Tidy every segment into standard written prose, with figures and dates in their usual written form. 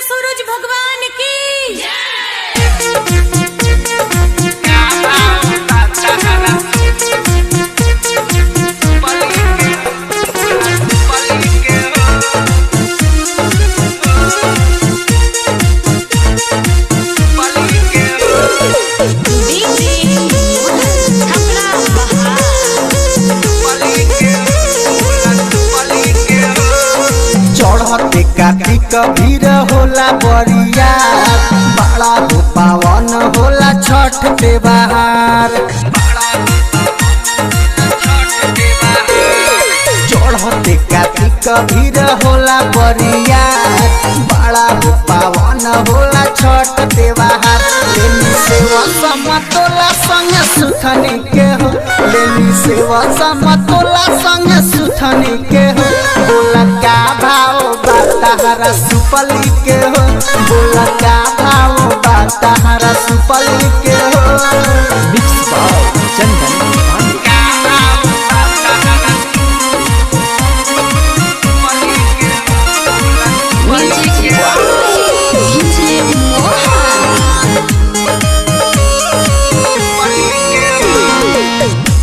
सूरज भगवान की कार्तिक भीर होला बरिया बड़ा हो पावन होला छठ त्योहार चढ़ते कार्तिक भीर होला बरिया बड़ा हो पावन होला छठ त्योहार लेनी सेवा समतोला संग सुथनी के हो लेनी सेवा समतोला संग सुथनी के हो बोला का भाव ताहरा सुपली के हो बोला का भाव ताहरा सुपली के हो मिक्स भाव चंदन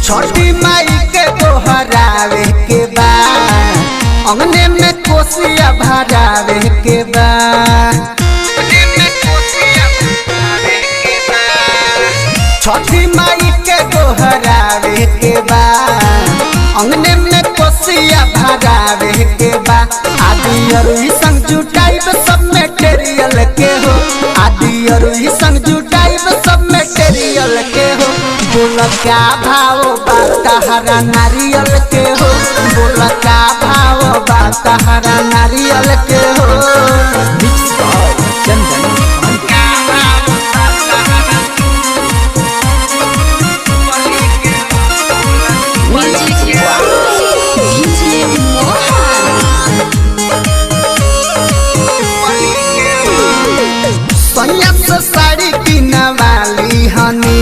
छठी माई के दोहरावे के बाद अंगने में कोसिया भरावे के बाद छठी माई के दोहरावे के बाद अंगने में कोसिया भरावे के बाद आदि और संग जुटाइब सब मटेरियल के हो आदि और संग जुटाइब सब मटेरियल के हो बोला क्या भाव ताहरा नारियल के हो बोला क्या भाव ताहरा नारियल के हो मिक्स भाव चंदन साड़ी किना वाली हनी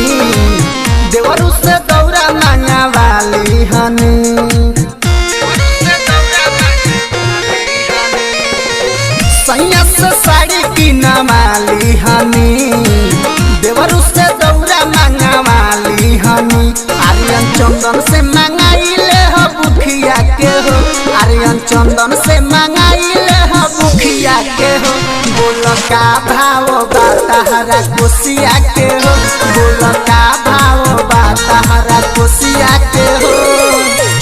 देवरू से दौरा मांगा वाली हनी सैया से साड़ी किना वाली हनी देवरू से दौरा मांगा वाली हनी आर्यन चंदन से मंगाइले हो बुखिया के हो आर्यन चंदन से मंगाइले हो बुखिया के हो बोलो का भाव ताहरा कोसिया के हो बोलो का भाव ताहरा कोसिया के हो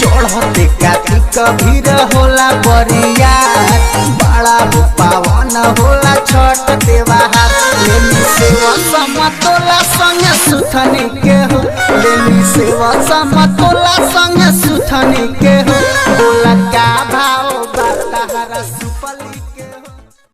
चढ़ते कार्तिक भीर होला बरिया बड़ा हो पावन होला छठ त्योहार लेनी सेवा समतोला संग सुथनी के हो लेनी सेवा समतोला संग सुथनी के